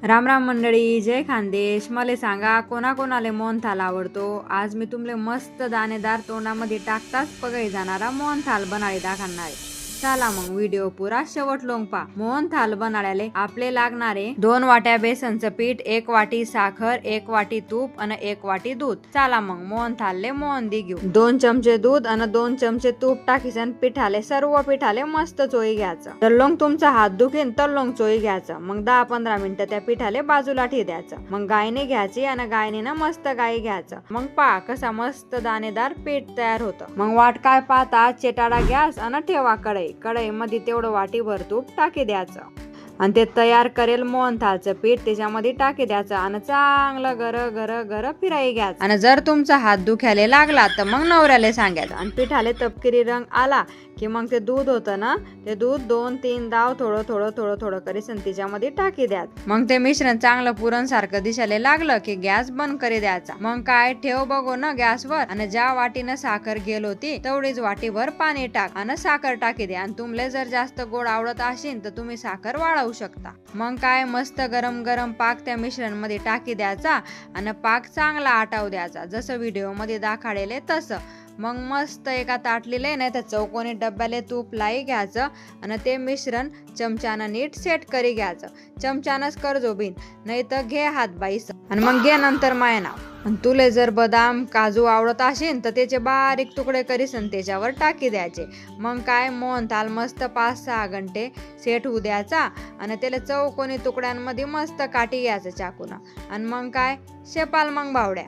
राम राम मंडळी, जय खानदेश. मला सांगा कोणाकोणाला मोहनथाल आवडतो. आज मी तुमले मस्त दाणेदार तोंडामध्ये टाकताच पगई जाणारा मोहनथाल बनाळी दाखवणार आहे. चला मग व्हिडिओ पुरा शेवट लोंग पा. मोहनथाल बनाळ्याले आपले लागणारे 2 वाट्या बेसनचं पीठ, 1 वाटी साखर, 1 वाटी तूप आणि 1 वाटी दूध. चला मग मोहनथालले मोहंदी घेऊ. 2 चमचे दूध आणि 2 चमचे तूप टाकीसन पिठाले सर्व पिठाले मस्त चोई घ्यायचं. तर लोंग तुमचा हात दुखेन तर लोंग चोई घ्यायचं. मग 10-15 मिनिटं त्या पिठाले बाजूला ठेव द्यायचं. मग गायने घ्यायची आणि गायनेनं मस्त गाई घ्यायचं. मग पा कसा मस्त दाणेदार पीठ तयार होतं. मग वाट काय पाहता, चेटाडा गॅस आणि ठेवा कढईमध्ये तेवढं वाटीभर तूप टाकी द्यायचं आणि ते तयार करेल मोहनथालचं पीठ त्याच्यामध्ये टाकी द्यायचं आणि चांगलं गर फिराई घ्यायचं. आणि जर तुमचा हात दुखायला लागला तर मग नवऱ्याला सांगायचं. आणि पिठाले तपकिरी रंग आला की मग ते दूध होतं ना, ते दूध 2-3 दाव थोडं करीसन त्याच्यामध्ये टाकी द्या. मग ते मिश्रण चांगलं पुरण सारखं दिसायला लागलं की गॅस बंद करी द्यायचा. मग काय ठेव बघू ना गॅसवर आणि ज्या वाटीनं साखर गेल होती तेवढीच वाटीभर पाणी टाक आणि साखर टाकी द्या. आणि तुमले जर जास्त गोड आवडत असेल तर तुम्ही साखर वाढवू शकता. मग काय मस्त गरम पाक त्या मिश्रण मध्ये टाकी द्यायचा आणि पाक चांगला आटाव द्यायचा जसं व्हिडिओ मध्ये दाखवलेले तसं. मग मस्त एका ताटलीले नाही तर चौकोनी डब्याले तूप लाई घ्यायचं आणि ते मिश्रण चमच्यानं नीट सेट करी घ्यायचं. चमच्यानंच करजो बिन, नाही तर घे हात बाईस आणि मग घे नंतर माय नाव. आणि तुले जर बदाम काजू आवडत असेल तर त्याचे बारीक तुकडे करीसन त्याच्यावर टाकी द्यायचे. मग काय मोहनथाल मस्त 5-6 घंटे सेट होऊ द्यायचा आणि त्याला चौकोनी तुकड्यांमध्ये मस्त काठी घ्यायचं चाकून. आणि मग काय शेपाल मग बावड्या.